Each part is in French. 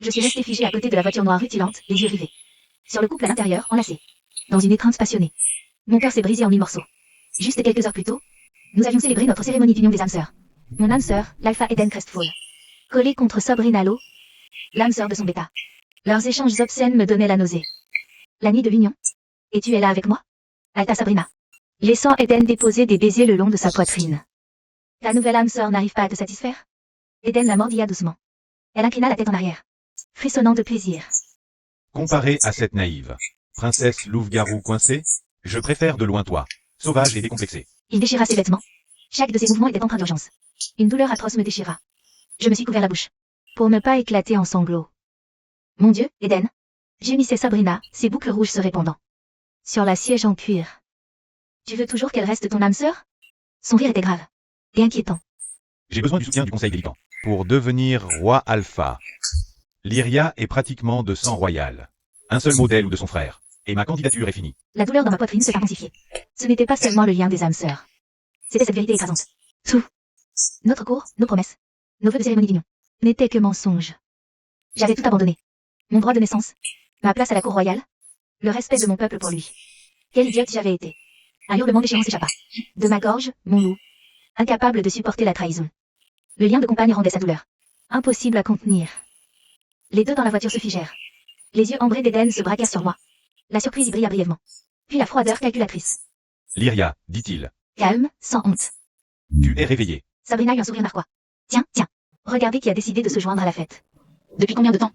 Je suis restée figée à côté de la voiture noire rutilante, les yeux rivés sur le couple à l'intérieur, enlacé, dans une étreinte passionnée. Mon cœur s'est brisé en mille morceaux. Juste quelques heures plus tôt, nous avions célébré notre cérémonie d'union des âmes sœurs. Mon âme sœur, l'Alpha Eden Crestfall, collée contre Sabrina Lo, l'âme sœur de son bêta. Leurs échanges obscènes me donnaient la nausée. La nuit de l'union. Et tu es là avec moi? Alta Sabrina. Laissant Eden déposer des baisers le long de sa poitrine. Ta nouvelle âme sœur n'arrive pas à te satisfaire? Eden la mordilla doucement. Elle inclina la tête en arrière, frissonnant de plaisir. Comparé à cette naïve princesse louve-garou coincée, je préfère de loin toi, sauvage et décomplexé. Il déchira ses vêtements. Chaque de ses mouvements était empreint d'urgence. Une douleur atroce me déchira. Je me suis couvert la bouche, pour ne pas éclater en sanglots. Mon Dieu, Eden. Gémissait Sabrina, ses boucles rouges se répandant sur la siège en cuir. Tu veux toujours qu'elle reste ton âme sœur? Son rire était grave et inquiétant. J'ai besoin du soutien du conseil délicat. Pour devenir roi alpha. Lyria est pratiquement de sang royal. Un seul mot d'elle ou de son frère, et ma candidature est finie. La douleur dans ma poitrine se intensifiait. Ce n'était pas seulement le lien des âmes sœurs. C'était cette vérité écrasante. Tout. Notre cour, nos promesses, nos vœux de cérémonie d'union, n'étaient que mensonges. J'avais tout abandonné. Mon droit de naissance, ma place à la cour royale, le respect de mon peuple pour lui. Quelle idiote j'avais été. Un hurlement déchirant s'échappa de ma gorge, mon loup, incapable de supporter la trahison. Le lien de compagne rendait sa douleur impossible à contenir. Les deux dans la voiture se figèrent. Les yeux ambrés d'Eden se braquèrent sur moi. La surprise y brilla brièvement. Puis la froideur calculatrice. Lyria, dit-il. Calme, sans honte. Tu es réveillée. Sabrina eut un sourire narquois. Tiens, tiens. Regardez qui a décidé de se joindre à la fête. Depuis combien de temps?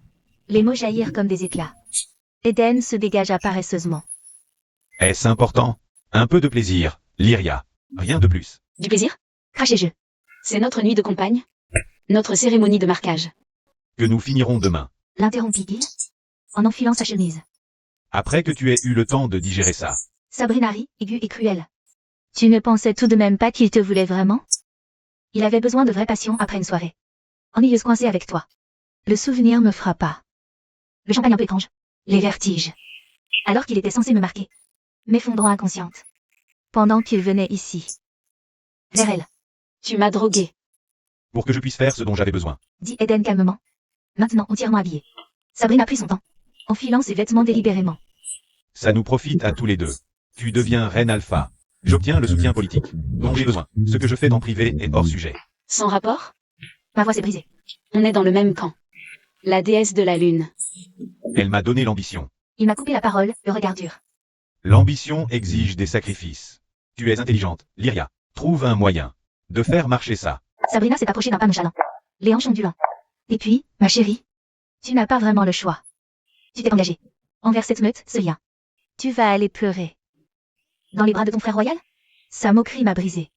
Les mots jaillirent comme des éclats. Eden se dégagea paresseusement. Est-ce important? Un peu de plaisir, Lyria. Rien de plus. Du plaisir? Crachez-je. C'est notre nuit de compagne. Notre cérémonie de marquage. Que nous finirons demain. L'interrompit-il, en enfilant sa chemise. Après que tu aies eu le temps de digérer ça. Sabrina rit, aiguë et cruelle. Tu ne pensais tout de même pas qu'il te voulait vraiment? Il avait besoin de vraie passion après une soirée ennuyeuse coincée avec toi. Le souvenir me frappa. Le champagne un peu étrange. Les vertiges. Alors qu'il était censé me marquer. M'effondrant inconsciente. Pendant qu'il venait ici. Vers elle. Tu m'as drogué. Pour que je puisse faire ce dont j'avais besoin. Dit Eden calmement. Maintenant entièrement habillée. Sabrina prit son temps, enfilant ses vêtements délibérément. Ça nous profite à tous les deux. Tu deviens reine alpha. J'obtiens le soutien politique dont j'ai besoin. Ce que je fais en privé est hors sujet. Sans rapport? Ma voix s'est brisée. On est dans le même camp. La déesse de la lune. Elle m'a donné l'ambition. Il m'a coupé la parole, le regard dur. L'ambition exige des sacrifices. Tu es intelligente, Lyria. Trouve un moyen de faire marcher ça. Sabrina s'est approchée d'un pas nonchalant, les hanches ondulant. Et puis, ma chérie, tu n'as pas vraiment le choix. Tu t'es engagée envers cette meute, ce lien. Tu vas aller pleurer. Dans les bras de ton frère royal? Sa moquerie m'a brisé.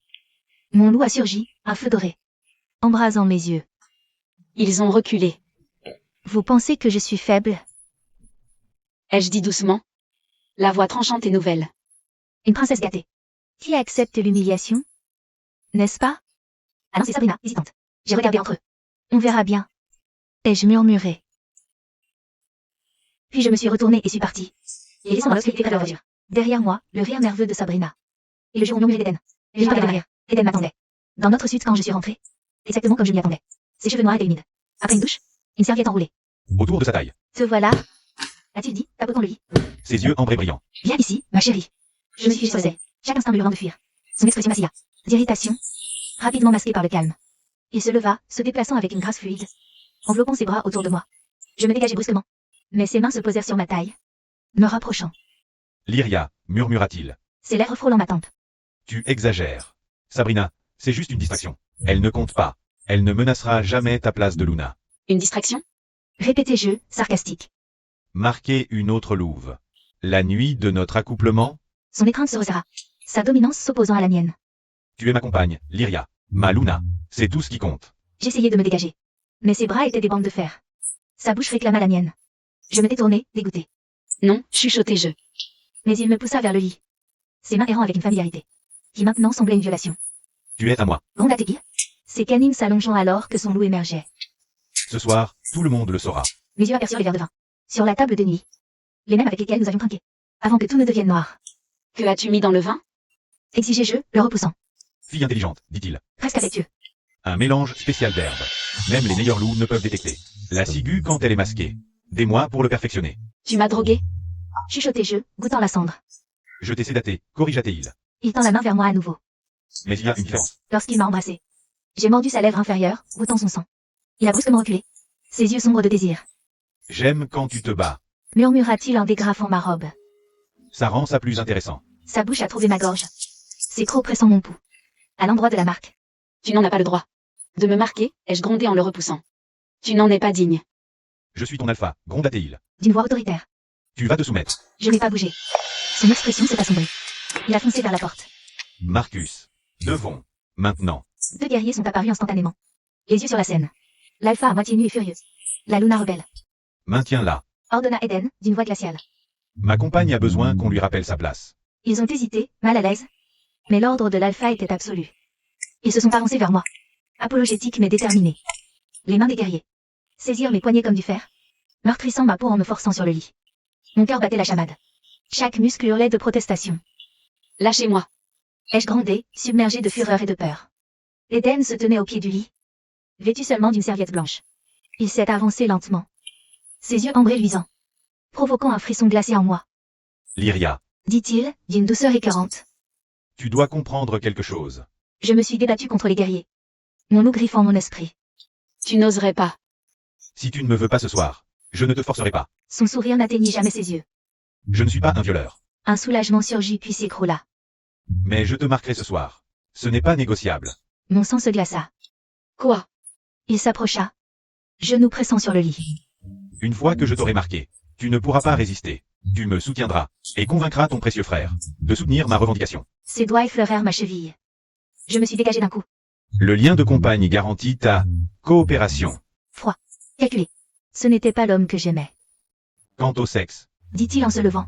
Mon loup a surgi, un feu doré, embrasant mes yeux. Ils ont reculé. Vous pensez que je suis faible? Ai-je dit doucement, la voix tranchante et nouvelle. Une princesse gâtée. Qui accepte l'humiliation? N'est-ce pas? Annoncé Sabrina, hésitante. J'ai regardé entre eux. On verra bien. Ai-je murmuré? Puis je me suis retournée et suis partie. Et laissant l'obscurité près de la voiture. Derrière moi, le rire nerveux de Sabrina. Et le juron murmuré d'Eden. J'ai regardé derrière. Eden m'attendait. Dans notre suite quand je suis rentrée. Exactement comme je m'y attendais. Ses cheveux noirs étaient humides. Après une douche, une serviette enroulée. Autour de sa taille. Te voilà, a-t-il dit, tapotant le lit. Ses yeux ambrés brillants. Viens ici, ma chérie. Je me suis disposée. Chaque instant me hurlant de fuir. Son expression vacilla. D'irritation. Rapidement masquée par le calme. Il se leva, se déplaçant avec une grâce fluide. Enveloppant ses bras autour de moi. Je me dégageai brusquement. Mais ses mains se posèrent sur ma taille. Me rapprochant. Lyria, murmura-t-il. Ses lèvres frôlant ma tempe. Tu exagères. Sabrina, c'est juste une distraction. Elle ne compte pas. Elle ne menacera jamais ta place de Luna. Une distraction? Répétai-je, sarcastique. Marquer une autre louve. La nuit de notre accouplement? Son étreinte se resserra. Sa dominance s'opposant à la mienne. Tu es ma compagne, Lyria. Ma Luna. C'est tout ce qui compte. J'essayai de me dégager. Mais ses bras étaient des bandes de fer. Sa bouche réclama la mienne. Je me détournai, dégoûtée. Non, chuchotai-je. Mais il me poussa vers le lit. Ses mains errant avec une familiarité, qui maintenant semblait une violation. Tu es à moi. Gronda-t-il, ses canines s'allongeant alors que son loup émergeait. Ce soir, tout le monde le saura. Mes yeux aperçurent les verres de vin. Sur la table de nuit. Les mêmes avec lesquels nous avions trinqué. Avant que tout ne devienne noir. Que as-tu mis dans le vin? Exigeai-je, le repoussant. Fille intelligente, dit-il. Presque affectueux. Un mélange spécial d'herbes. Même les meilleurs loups ne peuvent détecter la ciguë quand elle est masquée. Des mois pour le perfectionner. Tu m'as drogué. Chuchotai-je, goûtant la cendre. Je t'ai sédaté, corrigea-t-il. Il tend la main vers moi à nouveau. Mais il y a une différence. Lorsqu'il m'a embrassé, j'ai mordu sa lèvre inférieure, goûtant son sang. Il a brusquement reculé. Ses yeux sombres de désir. J'aime quand tu te bats. Murmura-t-il en dégrafant ma robe. Ça rend ça plus intéressant. Sa bouche a trouvé ma gorge. Ses crocs pressant mon pouls. À l'endroit de la marque. Tu n'en as pas le droit. De me marquer, ai-je grondé en le repoussant. Tu n'en es pas digne. Je suis ton alpha, gronda-t-il. D'une voix autoritaire. Tu vas te soumettre. Je n'ai pas bougé. Son expression s'est assombrie. Il a foncé vers la porte. Marcus. Devons. Maintenant. Deux guerriers sont apparus instantanément. Les yeux sur la scène. L'alpha à moitié nu et furieux. La Luna rebelle. Maintiens-la. Ordonna Eden, d'une voix glaciale. Ma compagne a besoin qu'on lui rappelle sa place. Ils ont hésité, mal à l'aise. Mais l'ordre de l'alpha était absolu. Ils se sont avancés vers moi. Apologétiques mais déterminés. Les mains des guerriers. Saisirent mes poignets comme du fer. Meurtrissant ma peau en me forçant sur le lit. Mon cœur battait la chamade. Chaque muscle hurlait de protestation. Lâchez-moi. Ai-je grondé, submergé de fureur et de peur. Eden se tenait au pied du lit. Vêtu seulement d'une serviette blanche. Il s'est avancé lentement. Ses yeux ambrés luisants. Provoquant un frisson glacé en moi. Lyria. Dit-il, d'une douceur écœurante. Tu dois comprendre quelque chose. Je me suis débattu contre les guerriers. Mon loup griffant mon esprit. Tu n'oserais pas. Si tu ne me veux pas ce soir, je ne te forcerai pas. Son sourire n'atteignit jamais ses yeux. Je ne suis pas un violeur. Un soulagement surgit puis s'écroula. Mais je te marquerai ce soir. Ce n'est pas négociable. Mon sang se glaça. Quoi? Il s'approcha. Genoux pressant sur le lit. Une fois que je t'aurai marqué, tu ne pourras pas résister. Tu me soutiendras, et convaincras ton précieux frère de soutenir ma revendication. Ses doigts effleurèrent ma cheville. Je me suis dégagé d'un coup. Le lien de compagne garantit ta coopération. Froid. Calculé. Ce n'était pas l'homme que j'aimais. Quant au sexe, Dit-il en se levant.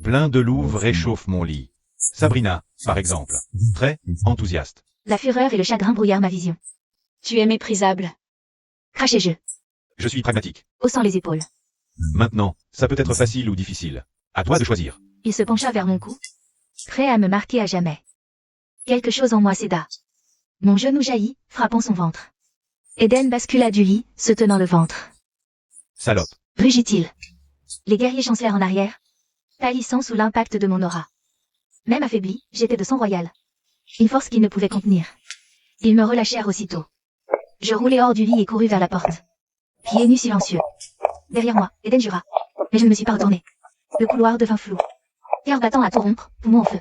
plein de louve réchauffe mon lit. Sabrina, par exemple, très enthousiaste. La fureur et le chagrin brouillèrent ma vision. Tu es méprisable. Crachai-je, Je suis pragmatique. haussant les épaules. Maintenant, ça peut être facile ou difficile. À toi de choisir. Il se pencha vers mon cou. Prêt à me marquer à jamais. Quelque chose en moi céda. Mon genou jaillit, frappant son ventre. Eden bascula du lit, se tenant le ventre. Salope. Rugit-il. Les guerriers chancelèrent en arrière, pâlissant sous l'impact de mon aura. Même affaibli, j'étais de sang royal. Une force qu'ils ne pouvaient contenir. Ils me relâchèrent aussitôt. Je roulai hors du lit et courus vers la porte. Pieds nus silencieux. Derrière moi, Eden jura. Mais je ne me suis pas retourné. Le couloir devint flou. Cœur battant à tout rompre, poumon en feu.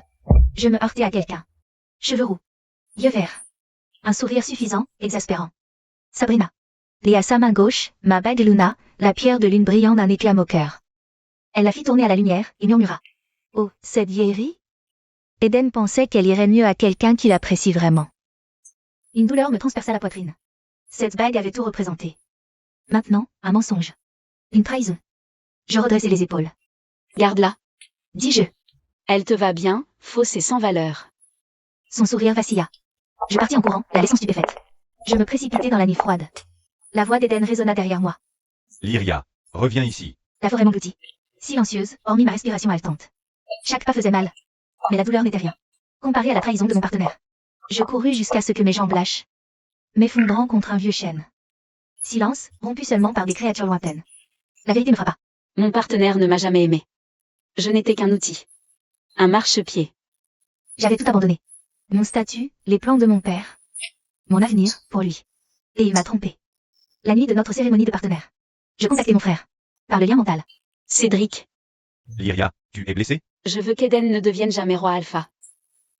Je me heurtai à quelqu'un. Cheveux roux. Yeux verts. Un sourire suffisant, exaspérant. Sabrina. Et à sa main gauche, ma bague Luna, la pierre de lune brillant d'un éclat moqueur. Elle la fit tourner à la lumière, et murmura. Oh, cette vieillerie? Eden pensait qu'elle irait mieux à quelqu'un qui l'apprécie vraiment. Une douleur me transperça la poitrine. Cette bague avait tout représenté. Maintenant, un mensonge. Une trahison. Je redressai les épaules. Garde-la. Dis-je. Elle te va bien, fausse et sans valeur. Son sourire vacilla. Je partis en courant, la laissant stupéfaite. Je me précipitai dans la nuit froide. La voix d'Eden résonna derrière moi. Lyria, reviens ici. La forêt m'engloutit. Silencieuse, hormis ma respiration haletante. Chaque pas faisait mal. Mais la douleur n'était rien. Comparée à la trahison de mon partenaire. Je courus jusqu'à ce que mes jambes lâchent. M'effondrant contre un vieux chêne. Silence, rompu seulement par des créatures lointaines. La vérité me frappa. Mon partenaire ne m'a jamais aimé. Je n'étais qu'un outil. Un marchepied. J'avais tout abandonné. Mon statut, les plans de mon père. Mon avenir, pour lui. Et il m'a trompé. La nuit de notre cérémonie de partenaire. Je contactai mon frère. Par le lien mental. Cédric, Lyria, tu es blessé? je veux qu'Eden ne devienne jamais roi alpha.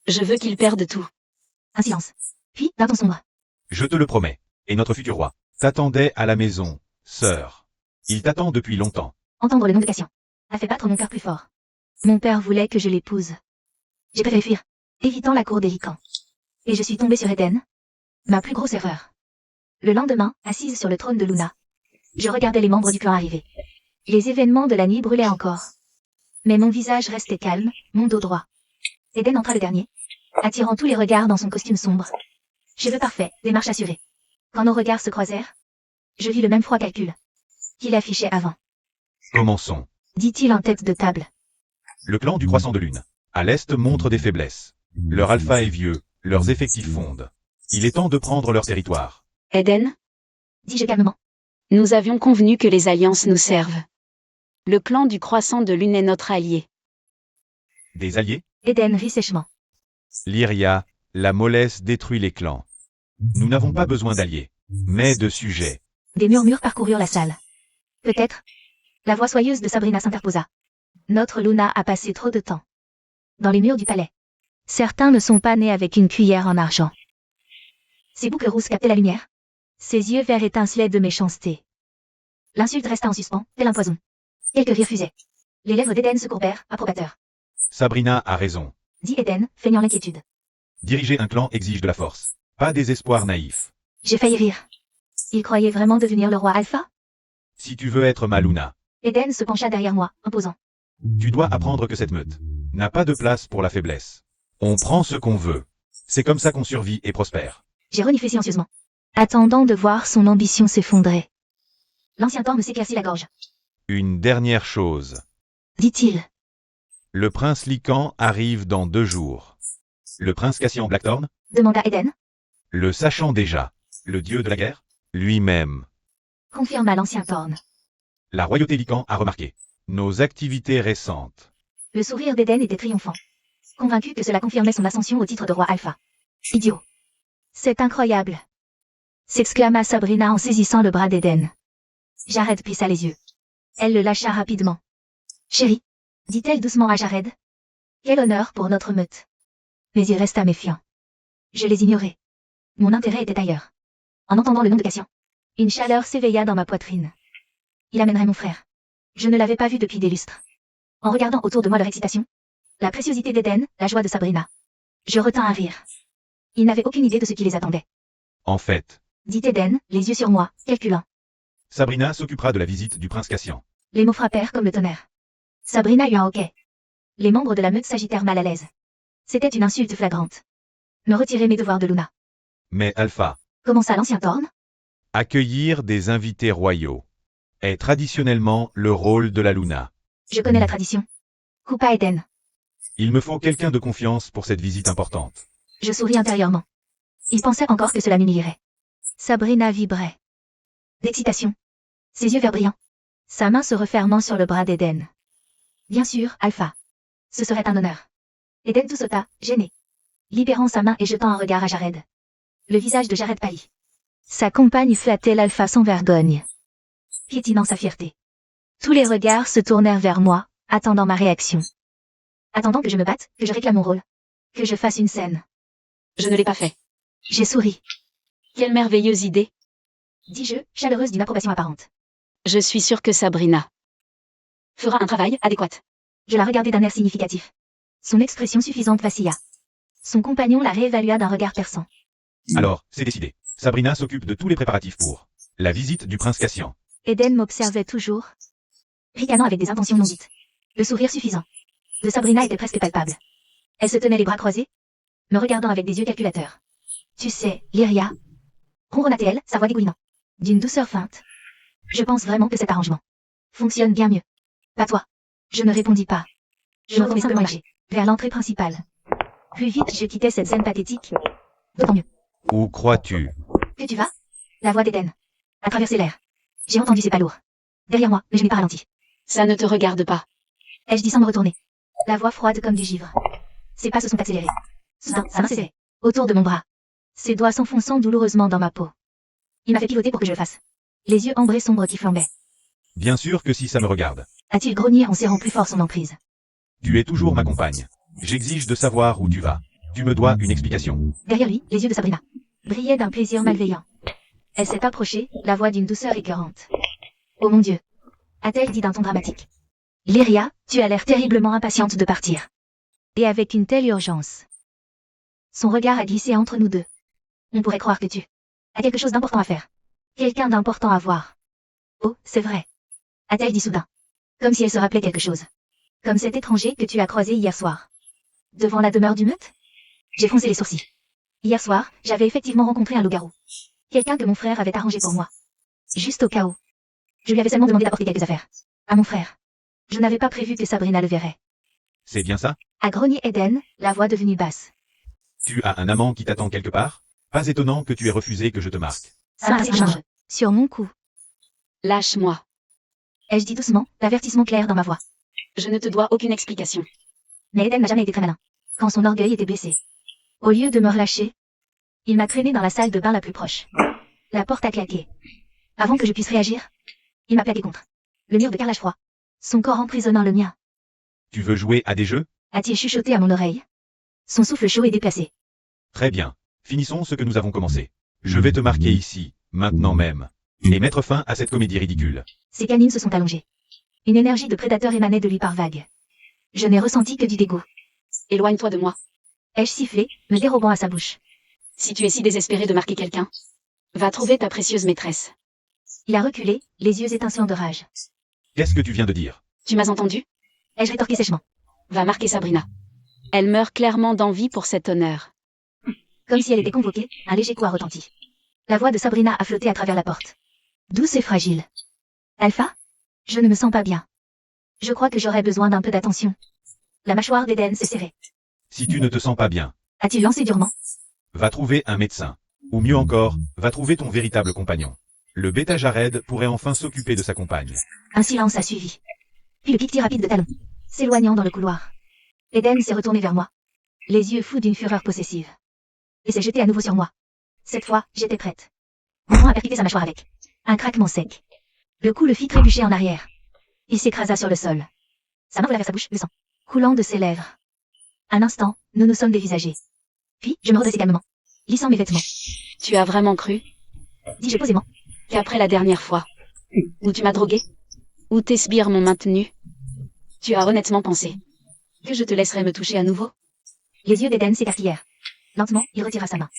Je veux qu'il perde tout. Un silence. Puis, d'un ton sombre. Je te le promets. Et notre futur roi t'attendait à la maison, sœur. Il t'attend depuis longtemps. Entendre le nom de Cassian a fait battre mon cœur plus fort. Mon père voulait que je l'épouse. J'ai préféré fuir, évitant la cour des Lycans. Et je suis tombée sur Eden. Ma plus grosse erreur. Le lendemain, assise sur le trône de Luna, je regardais les membres du clan arriver. Les événements de la nuit brûlaient encore. Mais mon visage restait calme, mon dos droit. Eden entra le dernier, attirant tous les regards dans son costume sombre. Cheveux parfaits, démarche assurée. Quand nos regards se croisèrent, je vis le même froid calcul qu'il affichait avant. Commençons. Dit-il en tête de table. Le clan du croissant de lune. À l'est montre des faiblesses. Leur alpha est vieux, leurs effectifs fondent. Il est temps de prendre leur territoire. Eden, dis-je calmement. Nous avions convenu que les alliances nous servent. Le clan du croissant de lune est notre allié. Des alliés? Eden rit sèchement. Lyria, la mollesse détruit les clans. Nous n'avons pas besoin d'alliés, mais de sujets. Des murmures parcoururent la salle. Peut-être. La voix soyeuse de Sabrina s'interposa. Notre Luna a passé trop de temps dans les murs du palais. Certains ne sont pas nés avec une cuillère en argent. Ses boucles rousses captaient la lumière. Ses yeux verts étincelaient de méchanceté. L'insulte resta en suspens, tel un poison. Quelques rires fusaient. Les lèvres d'Eden se courbèrent, approbateurs. Sabrina a raison. Dit Eden, feignant l'inquiétude. Diriger un clan exige de la force, pas des espoirs naïfs. J'ai failli rire. Il croyait vraiment devenir le roi Alpha? Si tu veux être ma Luna, Eden se pencha derrière moi, imposant. tu dois apprendre que cette meute n'a pas de place pour la faiblesse. On prend ce qu'on veut. C'est comme ça qu'on survit et prospère. J'ai reniflé silencieusement, attendant de voir son ambition s'effondrer. L'ancien Thorne s'éclaircit la gorge. Une dernière chose. Dit-il. Le prince Lycan arrive dans 2 jours. Le prince Cassian Blackthorn? Demanda Eden. Le sachant déjà. Le dieu de la guerre? Lui-même. Confirma l'ancien Thorne. La royauté Lycan a remarqué nos activités récentes. Le sourire d'Eden était triomphant. Convaincu que cela confirmait son ascension au titre de roi Alpha. Idiot. C'est incroyable. S'exclama Sabrina en saisissant le bras d'Eden. Jared plissa les yeux. Elle le lâcha rapidement. Chérie, dit-elle doucement à Jared. Quel honneur pour notre meute. Mais il resta méfiant. Je les ignorais. Mon intérêt était ailleurs. En entendant le nom de Cassian, une chaleur s'éveilla dans ma poitrine. Il amènerait mon frère. Je ne l'avais pas vu depuis des lustres. En regardant autour de moi leur excitation, la préciosité d'Eden, la joie de Sabrina, je retins un rire. Ils n'avaient aucune idée de ce qui les attendait. En fait, Dit Eden, les yeux sur moi, calculant. Sabrina s'occupera de la visite du prince Cassian. Les mots frappèrent comme le tonnerre. Sabrina eut un hoquet. Les membres de la meute s'agitèrent mal à l'aise. C'était une insulte flagrante. Me retirer mes devoirs de Luna. Mais Alpha, Commença l'ancien Thorne. accueillir des invités royaux est traditionnellement le rôle de la Luna. Je connais la tradition. Coupa Eden. Il me faut quelqu'un de confiance pour cette visite importante. Je souris intérieurement. Il pensait encore que cela m'humilierait. Sabrina vibrait. D'excitation. Ses yeux verts brillants. Sa main se refermant sur le bras d'Eden. Bien sûr, Alpha. Ce serait un honneur. Eden tout sauta, gêné. Libérant sa main et jetant un regard à Jared. Le visage de Jared pâlit. Sa compagne flattait l'Alpha sans vergogne, piétinant sa fierté. Tous les regards se tournèrent vers moi, attendant ma réaction. Attendant que je me batte, que je réclame mon rôle. Que je fasse une scène. Je ne l'ai pas fait. J'ai souri. Quelle merveilleuse idée. Dis-je, chaleureuse d'une approbation apparente. Je suis sûre que Sabrina fera un travail adéquat. Je la regardai d'un air significatif. Son expression suffisante vacilla. Son compagnon la réévalua d'un regard perçant. Alors, c'est décidé. Sabrina s'occupe de tous les préparatifs pour la visite du prince Cassian. Eden m'observait toujours, ricanant avec des intentions non dites. Le sourire suffisant de Sabrina était presque palpable. Elle se tenait les bras croisés, me regardant avec des yeux calculateurs. Tu sais, Lyria, ronronna-t-elle, sa voix dégoulinant, d'une douceur feinte. Je pense vraiment que cet arrangement fonctionne bien mieux. Pas toi. Je ne répondis pas. Je me retournai simplement marcher vers l'entrée principale. Plus vite je quittais cette scène pathétique, d'autant mieux. Où crois-tu? Que tu vas? La voix d'Eden a traversé l'air. J'ai entendu ses pas lourds. Derrière moi, mais je n'ai pas ralenti. Ça ne te regarde pas. Ai-je dit sans me retourner? La voix froide comme du givre. Ses pas se sont accélérés. Soudain, sa main s'est serrée autour de mon bras. Ses doigts s'enfonçant douloureusement dans ma peau. Il m'a fait pivoter pour que je le fasse. Les yeux ambrés sombres qui flambaient. Bien sûr que si ça me regarde. A-t-il grogné en serrant plus fort son emprise? Tu es toujours ma compagne. J'exige de savoir où tu vas. Tu me dois une explication. Derrière lui, les yeux de Sabrina brillaient d'un plaisir malveillant. Elle s'est approchée, la voix d'une douceur écœurante. Oh mon Dieu, a-t-elle dit d'un ton dramatique. Lyria, tu as l'air terriblement impatiente de partir. Et avec une telle urgence. Son regard a glissé entre nous deux. On pourrait croire que tu as quelque chose d'important à faire. Quelqu'un d'important à voir. Oh, c'est vrai. A-t-elle dit soudain. Comme si elle se rappelait quelque chose. Comme cet étranger que tu as croisé hier soir. Devant la demeure du meute? J'ai froncé les sourcils. Hier soir, j'avais effectivement rencontré un loup-garou. Quelqu'un que mon frère avait arrangé pour moi. Juste au cas où. Je lui avais seulement demandé d'apporter quelques affaires. À mon frère. Je n'avais pas prévu que Sabrina le verrait. C'est bien ça? A grogné Eden, la voix devenue basse. Tu as un amant qui t'attend quelque part? Pas étonnant que tu aies refusé que je te marque. Ça m'a échange. Sur mon cou. Lâche-moi. Ai-je dit doucement, l'avertissement clair dans ma voix. Je ne te dois aucune explication. Mais Eden n'a jamais été très malin. Quand son orgueil était blessé. Au lieu de me relâcher, il m'a traîné dans la salle de bain la plus proche. La porte a claqué. Avant que je puisse réagir, il m'a plaqué contre le mur de carrelage froid. Son corps emprisonnant le mien. Tu veux jouer à des jeux? A-t-il chuchoté à mon oreille? Son souffle chaud et déplacé. Très bien. Finissons ce que nous avons commencé. Je vais te marquer ici, maintenant même. Et mettre fin à cette comédie ridicule. Ses canines se sont allongées. Une énergie de prédateur émanait de lui par vagues. Je n'ai ressenti que du dégoût. Éloigne-toi de moi. Ai-je sifflé, me dérobant à sa bouche. Si tu es si désespéré de marquer quelqu'un, va trouver ta précieuse maîtresse. Il a reculé, les yeux étincelants de rage. Qu'est-ce que tu viens de dire? Tu m'as entendu? Ai-je rétorqué sèchement. Va marquer Sabrina. Elle meurt clairement d'envie pour cet honneur. Comme si elle était convoquée, un léger coup a retenti. La voix de Sabrina a flotté à travers la porte. Douce et fragile. Alpha? Je ne me sens pas bien. Je crois que j'aurais besoin d'un peu d'attention. La mâchoire d'Eden s'est serrée. Si tu ne te sens pas bien, A-t-il lancé durement? va trouver un médecin. Ou mieux encore, va trouver ton véritable compagnon. Le bêta Jared pourrait enfin s'occuper de sa compagne. Un silence a suivi. Puis le cliquetis rapide de talons, s'éloignant dans le couloir. Eden s'est retourné vers moi, les yeux fous d'une fureur possessive. Et s'est jeté à nouveau sur moi. Cette fois, j'étais prête. Mon poing a percuté sa mâchoire avec un craquement sec. Le coup le fit trébucher en arrière. Il s'écrasa sur le sol. Sa main vola vers sa bouche, le sang coulant de ses lèvres. Un instant, nous nous sommes dévisagés. Puis, je me redressai calmement, lissant mes vêtements. Tu as vraiment cru, Dis-je posément. qu'après la dernière fois, où tu m'as drogué, où tes sbires m'ont maintenu, tu as honnêtement pensé que je te laisserais me toucher à nouveau? Les yeux d'Eden s'écarquillèrent. Lentement, il retira sa main.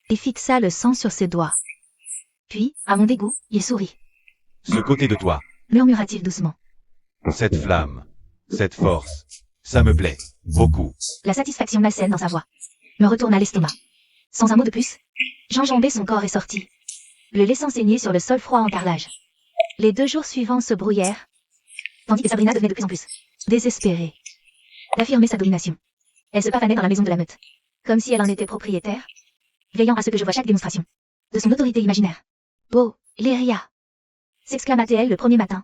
Et fixa le sang sur ses doigts. Puis, à mon dégoût, il sourit. Ce côté de toi, Murmura-t-il doucement. cette flamme, cette force, ça me plaît, beaucoup. La satisfaction malsaine dans sa voix me retourna l'estomac. Sans un mot de plus, j'enjambai son corps et sortis, le laissant saigner sur le sol froid en carrelage. Les 2 jours suivants se brouillèrent, tandis que Sabrina devenait de plus en plus désespérée d'affirmer sa domination. Elle se pavanait dans la maison de la meute, comme si elle en était propriétaire, veillant à ce que je voie chaque démonstration de son autorité imaginaire. « Oh, Lyria !» s'exclama-t-elle le premier matin,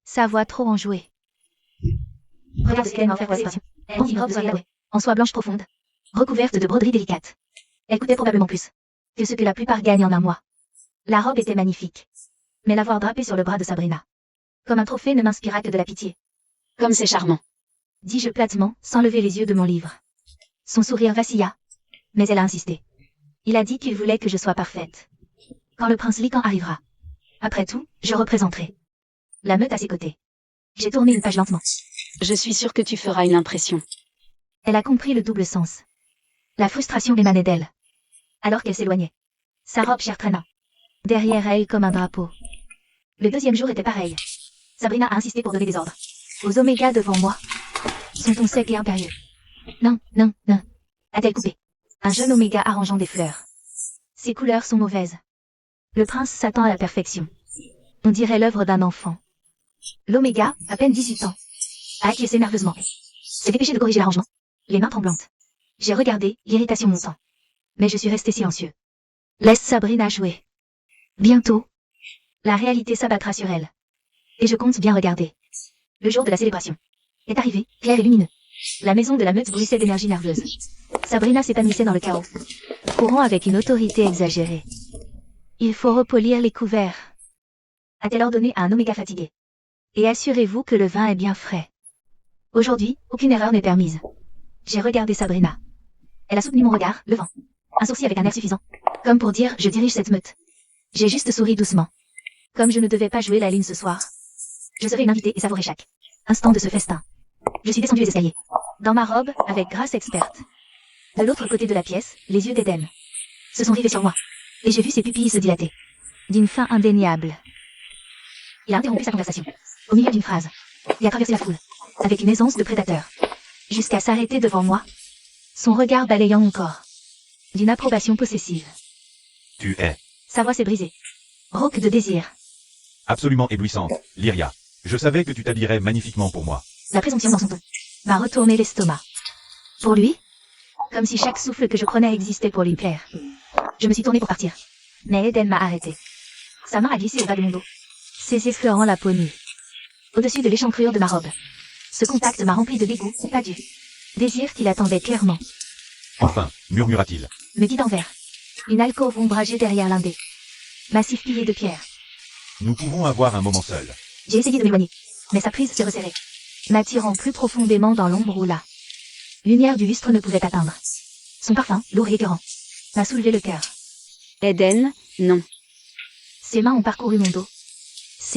sa voix trop enjouée. Regarde ce qu'elle m'a offert pour la célébration. Elle mit une robe de soirée en soie blanche profonde, recouverte de broderies délicates. Elle coûtait probablement plus que ce que la plupart gagnent en un mois. La robe était magnifique, mais l'avoir drapée sur le bras de Sabrina, comme un trophée, ne m'inspira que de la pitié. Comme c'est charmant. Dis-je platement, sans lever les yeux de mon livre. Son sourire vacilla, mais elle a insisté. Il a dit qu'il voulait que je sois parfaite. Quand le prince Lycan arrivera. Après tout, je représenterai la meute à ses côtés. J'ai tourné une page lentement. Je suis sûre que tu feras une impression. Elle a compris le double sens. La frustration émanait d'elle, alors qu'elle s'éloignait. Sa robe chair traîna derrière elle comme un drapeau. Le 2e jour était pareil. Sabrina a insisté pour donner des ordres aux omégas devant moi. Son ton sec et impérieux. Non, non, non, a-t-elle coupé. Un jeune oméga arrangeant des fleurs. Ses couleurs sont mauvaises. Le prince s'attend à la perfection. On dirait l'œuvre d'un enfant. L'oméga, à peine 18 ans, a acquiescé nerveusement. S'est dépêché de corriger l'arrangement, les mains tremblantes. J'ai regardé, l'irritation montant. Mais je suis resté silencieux. Laisse Sabrina jouer. Bientôt, la réalité s'abattra sur elle. Et je compte bien regarder. Le jour de la célébration est arrivé, clair et lumineux. La maison de la meute bruissait d'énergie nerveuse. Sabrina s'épanouissait dans le chaos, courant avec une autorité exagérée. Il faut repolir les couverts, a-t-elle ordonné à un oméga fatigué. Et assurez-vous que le vin est bien frais. Aujourd'hui, aucune erreur n'est permise. J'ai regardé Sabrina. Elle a soutenu mon regard, levant un sourcil avec un air suffisant, comme pour dire « je dirige cette meute ». J'ai juste souri doucement. Comme je ne devais pas jouer la ligne ce soir, je serai une invitée et savourer chaque instant de ce festin. Je suis descendue les escaliers, dans ma robe, avec grâce experte. De l'autre côté de la pièce, les yeux d'Eden se sont rivés sur moi, et j'ai vu ses pupilles se dilater, d'une faim indéniable. Il a interrompu sa conversation, au milieu d'une phrase, et a traversé la foule, avec une aisance de prédateur, jusqu'à s'arrêter devant moi, son regard balayant mon corps, d'une approbation possessive. Tu es Sa voix s'est brisée, rauque de désir. absolument éblouissante, Lyria. Je savais que tu t'habillerais magnifiquement pour moi. La présomption dans son ton m'a retourné l'estomac. Pour lui, comme si chaque souffle que je prenais existait pour lui plaire. Je me suis tournée pour partir, mais Eden m'a arrêté. Sa main a glissé au bas de mon dos, ses effleurant la peau nue. Au-dessus de l'échancrure de ma robe. Ce contact m'a rempli de dégoût, pas du désir qu'il attendait clairement. Enfin, murmura-t-il. Me guidant vers une alcôve ombragée derrière l'un des massifs piliers de pierre. Nous pouvons avoir un moment seul. J'ai essayé de m'éloigner, mais sa prise se resserrait, m'attirant plus profondément dans l'ombre où la lumière du lustre ne pouvait atteindre. Son parfum, lourd et écœurant, m'a soulevé le cœur. Eden, non. Ses mains ont parcouru mon dos,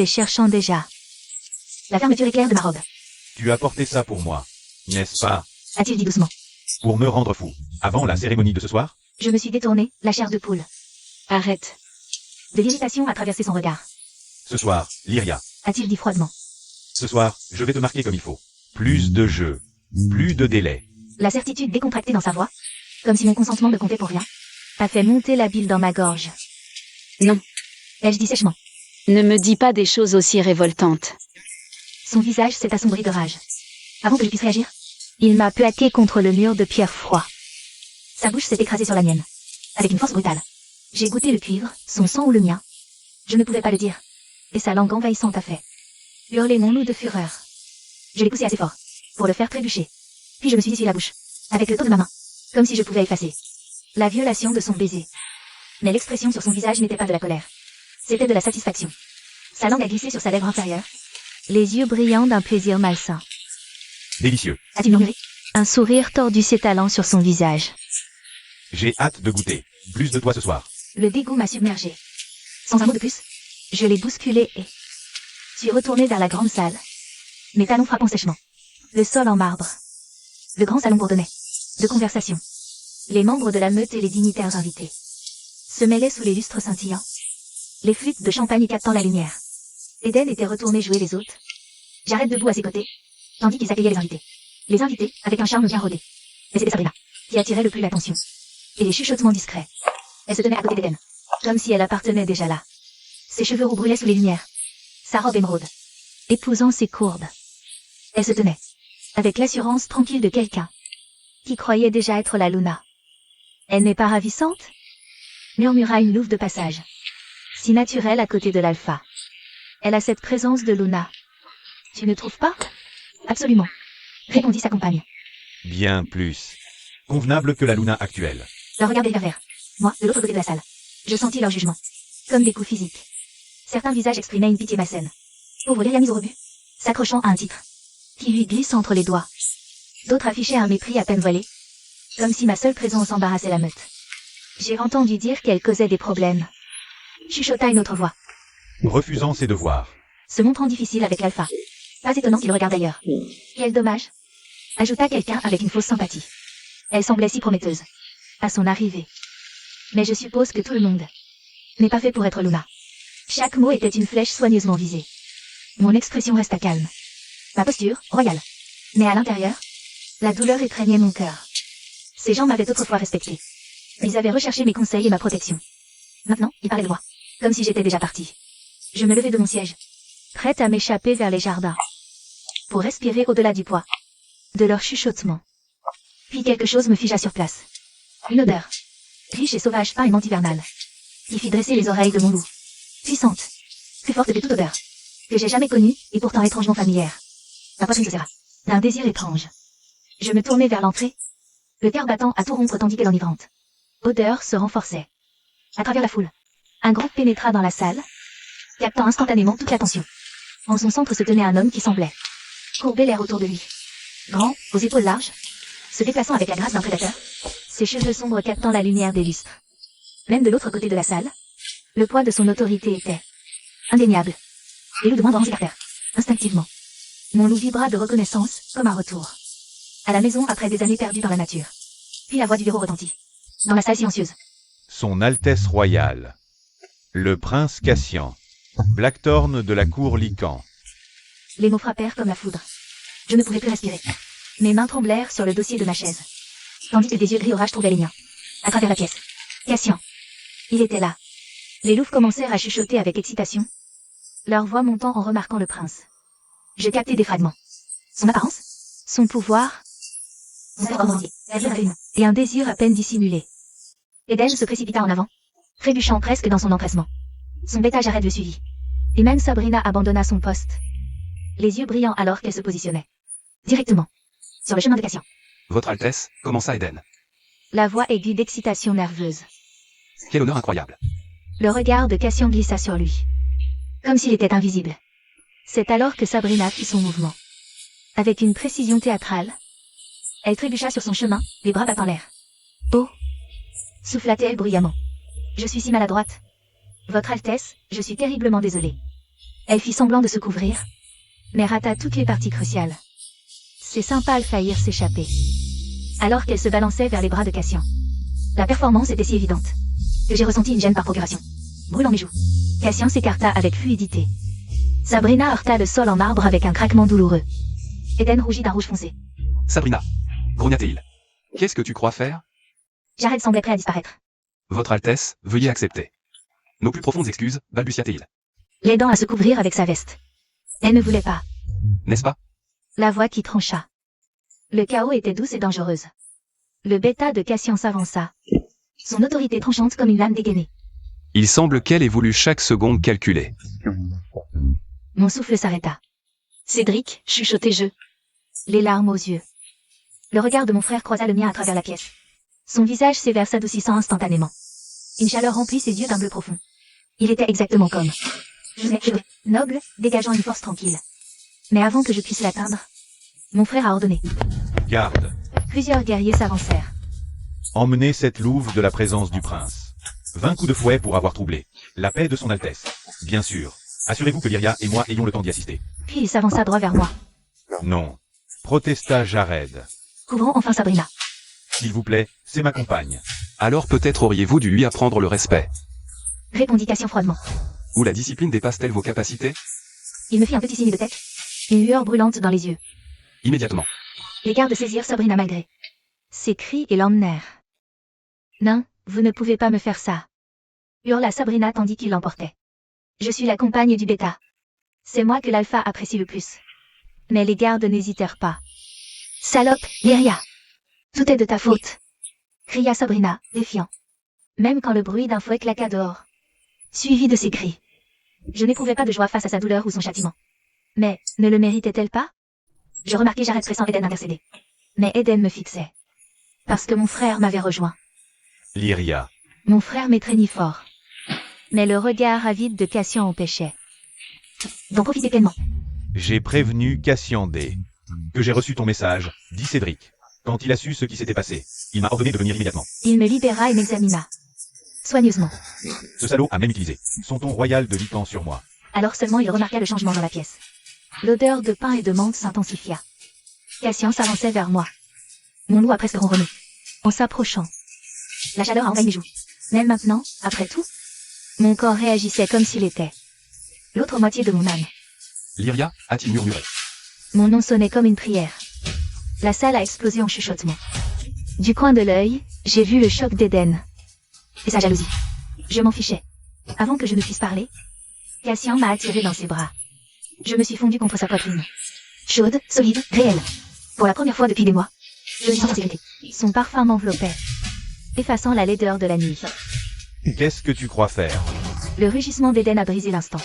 cherchant déjà la fermeture éclair de ma robe. Tu as porté ça pour moi, n'est-ce pas? A-t-il dit doucement. Pour me rendre fou. Avant la cérémonie de ce soir? Je me suis détournée, la chair de poule. Arrête. De l'irritation a traversé son regard. Ce soir, Lyria. A-t-il dit froidement. Ce soir, je vais te marquer comme il faut. Plus de jeu. Plus de délai. La certitude décontractée dans sa voix, comme si mon consentement ne comptait pour rien, a fait monter la bile dans ma gorge. Non. Ai-je dit sèchement. Ne me dis pas des choses aussi révoltantes. Son visage s'est assombri de rage. Avant que je puisse réagir, il m'a plaqué contre le mur de pierre froid. Sa bouche s'est écrasée sur la mienne, avec une force brutale. J'ai goûté le cuivre, son sang ou le mien. Je ne pouvais pas le dire. Et sa langue envahissante a fait hurler mon loup de fureur. Je l'ai poussé assez fort, pour le faire trébucher. Puis je me suis essuyé la bouche, avec le dos de ma main, comme si je pouvais effacer la violation de son baiser. Mais l'expression sur son visage n'était pas de la colère. C'était de la satisfaction. Sa langue a glissé sur sa lèvre inférieure, les yeux brillants d'un plaisir malsain. Délicieux. A-t-il murmuré? Un sourire tordu s'étalant sur son visage. J'ai hâte de goûter. Plus de toi ce soir. Le dégoût m'a submergé. Sans un mot de plus, je l'ai bousculé et suis retourné vers la grande salle, mes talons frappant sèchement le sol en marbre. Le grand salon bourdonnait de conversation. Les membres de la meute et les dignitaires invités se mêlaient sous les lustres scintillants, les flûtes de champagne captant la lumière. Eden était retourné jouer les hôtes. J'arrête debout à ses côtés, tandis qu'ils accueillaient les invités. Les invités, avec un charme bien rodé. Mais c'était Sabrina, qui attirait le plus l'attention. Et les chuchotements discrets. Elle se tenait à côté d'Eden, comme si elle appartenait déjà là. Ses cheveux roux brûlaient sous les lumières. Sa robe émeraude, épousant ses courbes. Elle se tenait, avec l'assurance tranquille de quelqu'un qui croyait déjà être la Luna. Elle n'est pas ravissante? Murmura une louve de passage. Si naturelle à côté de l'alpha. Elle a cette présence de Luna. Tu ne trouves pas? Absolument, répondit sa compagne. Bien plus. Convenable que la Luna actuelle. Leur regard des verts. Moi, de l'autre côté de la salle. Je sentis leur jugement. Comme des coups physiques. Certains visages exprimaient une pitié malsaine. Pauvre Lyria mise au rebut, s'accrochant à un titre qui lui glisse entre les doigts. D'autres affichaient un mépris à peine voilé, comme si ma seule présence embarrassait la meute. J'ai entendu dire qu'elle causait des problèmes. Chuchota une autre voix, Refusant ses devoirs. se montrant difficile avec l'alpha. Pas étonnant qu'il regarde ailleurs. Quel dommage, ajouta quelqu'un avec une fausse sympathie. Elle semblait si prometteuse à son arrivée. Mais je suppose que tout le monde n'est pas fait pour être Luna. Chaque mot était une flèche soigneusement visée. Mon expression resta calme. Ma posture, royale. Mais à l'intérieur, la douleur étreignait mon cœur. Ces gens m'avaient autrefois respecté. Ils avaient recherché mes conseils et ma protection. Maintenant, ils parlaient loin, comme si j'étais déjà partie. Je me levai de mon siège, prête à m'échapper vers les jardins, pour respirer au-delà du poids de leur chuchotement. Puis quelque chose me figea sur place. Une odeur, riche et sauvage pareillement hivernale, qui fit dresser les oreilles de mon loup. Puissante, plus forte que toute odeur, que j'ai jamais connue et pourtant étrangement familière. Ma poitrine se serra, d'un désir étrange. Je me tournai vers l'entrée, le cœur battant à tout rompre tandis qu'elle enivrante. Odeur se renforçait. À travers la foule, un groupe pénétra dans la salle, captant instantanément toute l'attention. En son centre se tenait un homme qui semblait courber l'air autour de lui. Grand, aux épaules larges, se déplaçant avec la grâce d'un prédateur, ses cheveux sombres captant la lumière des lustres. Même de l'autre côté de la salle, le poids de son autorité était indéniable. Les loups de moins grands s'écartèrent, instinctivement. Mon loup vibra de reconnaissance, comme un retour à la maison après des années perdues dans la nature. Puis la voix du héros retentit, dans la salle silencieuse. Son Altesse Royale. Le Prince Cassian. Blackthorn de la cour Lycan. Les mots frappèrent comme la foudre. Je ne pouvais plus respirer. Mes mains tremblèrent sur le dossier de ma chaise, tandis que des yeux gris orage trouvaient les miens, à travers la pièce. Cassian. Il était là. Les louves commencèrent à chuchoter avec excitation, leur voix montant en remarquant le prince. Je captai des fragments. Son apparence, son pouvoir, son corps mortier, et un désir à peine dissimulé. Eden se précipita en avant, trébuchant presque dans son empressement. Son bêta Jared le suivit. Et même Sabrina abandonna son poste. Les yeux brillants alors qu'elle se positionnait. Directement. Sur le chemin de Cassian. Votre Altesse, commença Eden. La voix aiguë d'excitation nerveuse. Quel honneur incroyable. Le regard de Cassian glissa sur lui. Comme s'il était invisible. C'est alors que Sabrina fit son mouvement. Avec une précision théâtrale, elle trébucha sur son chemin, les bras battant l'air. Oh, souffla-t-elle bruyamment. Je suis si maladroite. Votre Altesse, je suis terriblement désolée. Elle fit semblant de se couvrir, mais rata toutes les parties cruciales. Ses seins pâles faillirent s'échapper. Alors qu'elle se balançait vers les bras de Cassian. La performance était si évidente que j'ai ressenti une gêne par procuration, brûlant mes joues. Cassian s'écarta avec fluidité. Sabrina heurta le sol en marbre avec un craquement douloureux. Eden rougit d'un rouge foncé. Sabrina, grogna-t-il. Qu'est-ce que tu crois faire? Jared semblait prêt à disparaître. Votre Altesse, veuillez accepter nos plus profondes excuses, balbutia-t-il. L'aidant à se couvrir avec sa veste. Elle ne voulait pas. N'est-ce pas? La voix qui trancha. Le chaos était douce et dangereuse. Le bêta de Cassian s'avança. Son autorité tranchante comme une lame dégainée. Il semble qu'elle ait voulu chaque seconde calculer. Mon souffle s'arrêta. Cédric, chuchotai-je. Les larmes aux yeux. Le regard de mon frère croisa le mien à travers la pièce. Son visage sévère s'adoucissant instantanément. Une chaleur remplit ses yeux d'un bleu profond. Il était exactement comme. Noble, dégageant une force tranquille. Mais avant que je puisse l'atteindre, mon frère a ordonné. Garde. Plusieurs guerriers s'avancèrent. Emmenez cette louve de la présence du prince. 20 coups de fouet pour avoir troublé la paix de son Altesse. Bien sûr. Assurez-vous que Lyria et moi ayons le temps d'y assister. Puis il s'avança droit vers moi. Non. Protesta Jared. Couvrons enfin Sabrina. S'il vous plaît, c'est ma compagne. Alors peut-être auriez-vous dû lui apprendre le respect. Répondit Cassian froidement. Ou la discipline dépasse-t-elle vos capacités? Il me fit un petit signe de tête. Une lueur brûlante dans les yeux. Immédiatement. Les gardes saisirent Sabrina malgré ses cris et l'emmenèrent. Non, vous ne pouvez pas me faire ça. Hurla Sabrina tandis qu'il l'emportait. Je suis la compagne du bêta. C'est moi que l'alpha apprécie le plus. Mais les gardes n'hésitèrent pas. Salope, Lyria. Tout est de ta faute. Cria Sabrina, défiant. Même quand le bruit d'un fouet claqua dehors. Suivi de ses cris. Je n'éprouvais pas de joie face à sa douleur ou son châtiment. Mais, ne le méritait-elle pas? Je remarquai Jared pressant Eden intercéder. Mais Eden me fixait. Parce que mon frère m'avait rejoint. Lyria. Mon frère m'étreignit fort. Mais le regard avide de Cassian empêchait. D'en profiter pleinement. J'ai prévenu Cassian D. que j'ai reçu ton message, dit Cédric. Quand il a su ce qui s'était passé, il m'a ordonné de venir immédiatement. Il me libéra et m'examina. Soigneusement. Ce salaud a même utilisé son ton royal de Lycan sur moi. Alors seulement il remarqua le changement dans la pièce. L'odeur de pain et de menthe s'intensifia. Cassian s'avançait vers moi. Mon loup a presque ronronné. En s'approchant. La chaleur a envahi mes joues. Même maintenant, après tout, mon corps réagissait comme s'il était l'autre moitié de mon âme. Lyria, a-t-il murmuré. Mon nom sonnait comme une prière. La salle a explosé en chuchotement. Du coin de l'œil, j'ai vu le choc d'Eden. Et sa jalousie. Je m'en fichais. Avant que je ne puisse parler, Cassian m'a attiré dans ses bras. Je me suis fondu contre sa poitrine. Chaude, solide, réelle. Pour la première fois depuis des mois, je me sens en sécurité. Son parfum m'enveloppait, effaçant la laideur de la nuit. Qu'est-ce que tu crois faire? Le rugissement d'Eden a brisé l'instant.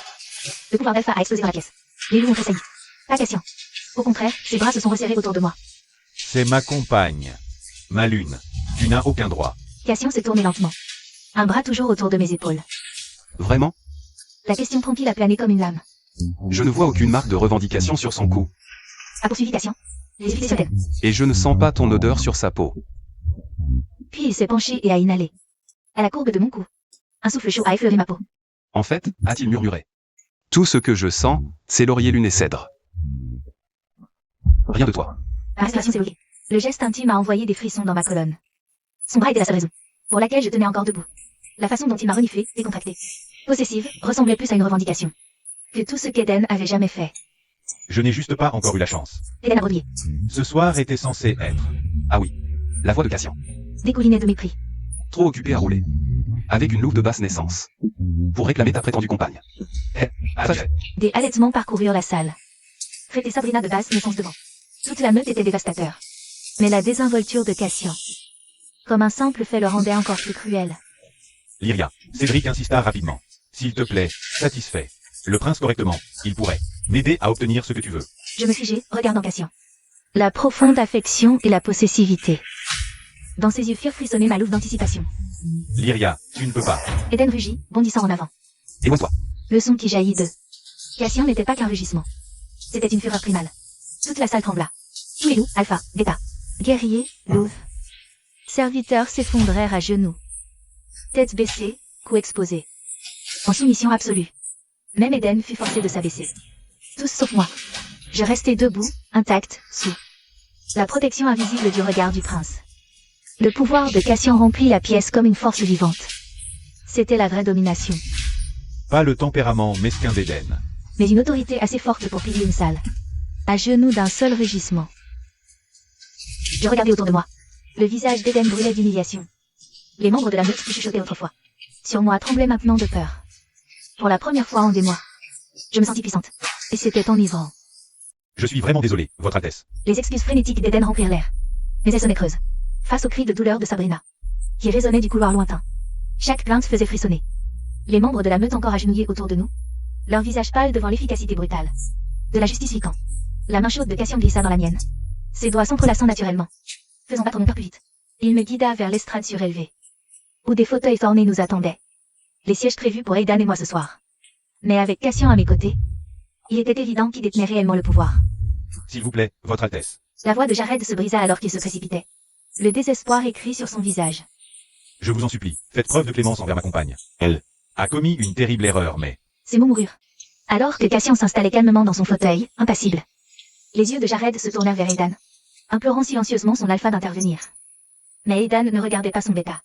Le pouvoir d'Alpha a explosé dans la pièce. Les loups ont tressailli. Pas Cassian. Au contraire, ses bras se sont resserrés autour de moi. C'est ma compagne. Ma lune. Tu n'as aucun droit. Cassian s'est tourné lentement. Un bras toujours autour de mes épaules. Vraiment? La question tranquille a plané comme une lame. Je ne vois aucune marque de revendication sur son cou. A poursuivi Cassian. Les yeux fixés sur Eden. Et je ne sens pas ton odeur sur sa peau. Puis il s'est penché et a inhalé. À la courbe de mon cou. Un souffle chaud a effleuré ma peau. En fait, a-t-il murmuré. Tout ce que je sens, c'est laurier, lune et cèdre. Rien de toi. Ma respiration s'est bloquée. Le geste intime a envoyé des frissons dans ma colonne. Son bras était la seule raison pour laquelle je tenais encore debout. La façon dont il m'a reniflé, décontracté, possessive, ressemblait plus à une revendication que tout ce qu'Eden avait jamais fait. Je n'ai juste pas encore eu la chance. Eden a bredouillé. Ce soir était censé être. Ah oui. La voix de Cassian. Dégoulinait de mépris. Trop occupé à rouler. Avec une louve de basse naissance. Pour réclamer ta prétendue compagne. Fait. Des halètements parcoururent la salle. Traiter Sabrina de basse naissance devant. Toute la meute était dévastateur. Mais la désinvolture de Cassian, comme un simple fait, le rendait encore plus cruel. Lyria. Cédric insista rapidement. S'il te plaît, satisfait. Le prince correctement, il pourrait m'aider à obtenir ce que tu veux. Je me figeai, regardant Cassian. La profonde affection et la possessivité. Dans ses yeux firent frissonner ma louve d'anticipation. Lyria, tu ne peux pas. Eden rugit, bondissant en avant. Éloigne-toi. Le son qui jaillit de Cassian n'était pas qu'un rugissement. C'était une fureur primale. Toute la salle trembla. Tous les loups, alpha, bêta, guerriers, louves, serviteurs s'effondraient à genoux. Tête baissée, cou exposé. En soumission absolue. Même Eden fut forcé de s'abaisser. Tous sauf moi. Je restais debout, intact, sous la protection invisible du regard du prince. Le pouvoir de Cassian remplit la pièce comme une force vivante. C'était la vraie domination. Pas le tempérament mesquin d'Eden. Mais une autorité assez forte pour piller une salle. À genoux d'un seul rugissement. Je regardais autour de moi. Le visage d'Eden brûlait d'humiliation. Les membres de la meute qui chuchotaient autrefois sur moi tremblaient maintenant de peur. Pour la première fois en des mois, je me sentis puissante. Et c'était enivrant. Je suis vraiment désolé, Votre Altesse. Les excuses frénétiques d'Eden remplirent l'air. Mais elles sonnaient creuses. Face aux cris de douleur de Sabrina, qui résonnaient du couloir lointain. Chaque plainte faisait frissonner. Les membres de la meute encore agenouillés autour de nous, leur visage pâle devant l'efficacité brutale de la justice piquant. La main chaude de Cassian glissa dans la mienne. Ses doigts s'entrelaçant naturellement, faisant battre mon cœur plus vite. Il me guida vers l'estrade surélevée, où des fauteuils ornés nous attendaient. Les sièges prévus pour Aidan et moi ce soir. Mais avec Cassian à mes côtés, il était évident qu'il détenait réellement le pouvoir. S'il vous plaît, Votre Altesse. La voix de Jared se brisa alors qu'il se précipitait. Le désespoir écrit sur son visage. Je vous en supplie, faites preuve de clémence envers ma compagne. Elle a commis une terrible erreur, mais... Ces mots moururent. Alors que Cassian s'installait calmement dans son fauteuil, impassible. Les yeux de Jared se tournèrent vers Aidan, implorant silencieusement son alpha d'intervenir. Mais Aidan ne regardait pas son bêta.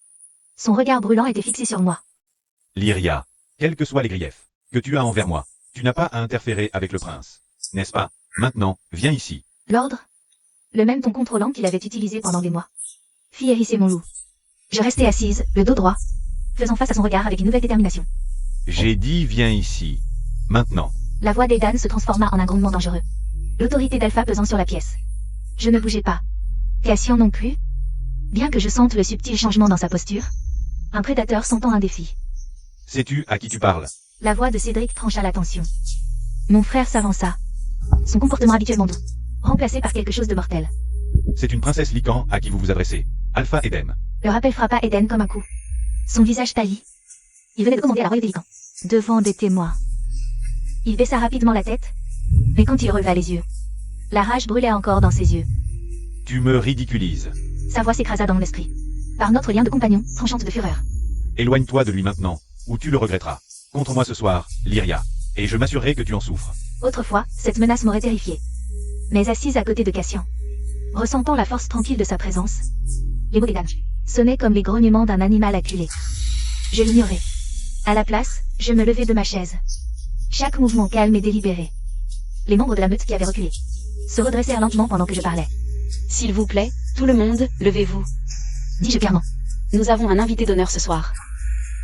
Son regard brûlant était fixé sur moi. Lyria, quels que soient les griefs que tu as envers moi, tu n'as pas à interférer avec le prince. N'est-ce pas? Maintenant, viens ici. L'ordre? Le même ton contrôlant qu'il avait utilisé pendant des mois. Fit hérisser mon loup. Je restais assise, le dos droit, faisant face à son regard avec une nouvelle détermination. J'ai dit viens ici. Maintenant. La voix d'Aidan se transforma en un grondement dangereux. L'autorité d'Alpha pesant sur la pièce. Je ne bougeais pas. Cassian non plus. Bien que je sente le subtil changement dans sa posture. Un prédateur sentant un défi. Sais-tu à qui tu parles? La voix de Cédric trancha la tension. Mon frère s'avança. Son comportement habituellement doux, remplacé par quelque chose de mortel. C'est une princesse Lycan à qui vous vous adressez. Alpha Eden. Le rappel frappa Eden comme un coup. Son visage pâlit. Il venait de commander à la royauté Lycan. Devant des témoins. Il baissa rapidement la tête, mais quand il releva les yeux, la rage brûlait encore dans ses yeux. Tu me ridiculises. Sa voix s'écrasa dans mon esprit. Par notre lien de compagnon, tranchante de fureur. Éloigne-toi de lui maintenant, ou tu le regretteras. Contre moi ce soir, Lyria, et je m'assurerai que tu en souffres. Autrefois, cette menace m'aurait terrifiée. Mais assise à côté de Cassian, ressentant la force tranquille de sa présence, les mots d'Aidan sonnaient comme les grognements d'un animal acculé. Je l'ignorais. À la place, je me levai de ma chaise. Chaque mouvement calme et délibéré. Les membres de la meute qui avaient reculé se redressèrent lentement pendant que je parlais. S'il vous plaît, tout le monde, levez-vous. Dis-je clairement. Nous avons un invité d'honneur ce soir.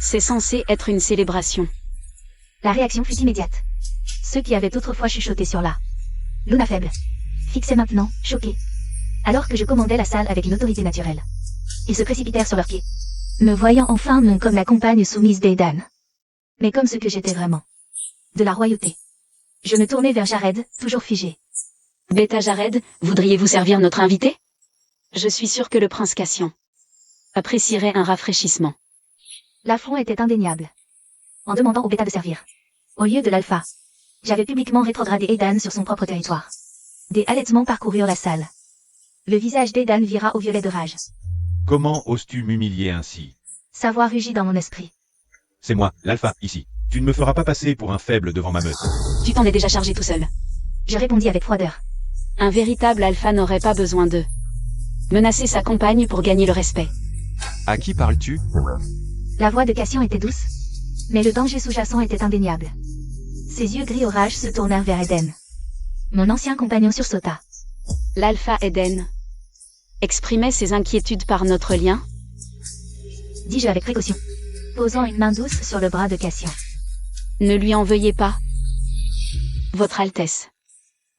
C'est censé être une célébration. La réaction fut immédiate. Ceux qui avaient autrefois chuchoté sur la Luna faible fixaient maintenant, choqués, alors que je commandais la salle avec une autorité naturelle. Ils se précipitèrent sur leurs pieds, me voyant enfin non comme la compagne soumise d'Aidan, mais comme ce que j'étais vraiment. De la royauté. Je me tournai vers Jared, toujours figé. Bêta Jared, voudriez-vous servir notre invité? Je suis sûr que le prince Cassian apprécierait un rafraîchissement. L'affront était indéniable. En demandant au bêta de servir, au lieu de l'alpha, j'avais publiquement rétrogradé Aidan sur son propre territoire. Des halètements parcoururent la salle. Le visage d'Aidan vira au violet de rage. Comment oses-tu m'humilier ainsi? Sa voix rugit dans mon esprit. C'est moi, l'alpha, ici. Tu ne me feras pas passer pour un faible devant ma meute. Tu t'en es déjà chargé tout seul. Je répondis avec froideur. Un véritable alpha n'aurait pas besoin de menacer sa compagne pour gagner le respect. À qui parles-tu? La voix de Cassian était douce, mais le danger sous-jacent était indéniable. Ses yeux gris orage se tournèrent vers Eden. Mon ancien compagnon sursauta. L'alpha Eden exprimait ses inquiétudes par notre lien? Dis-je avec précaution, posant une main douce sur le bras de Cassian. Ne lui en veuillez pas, Votre Altesse.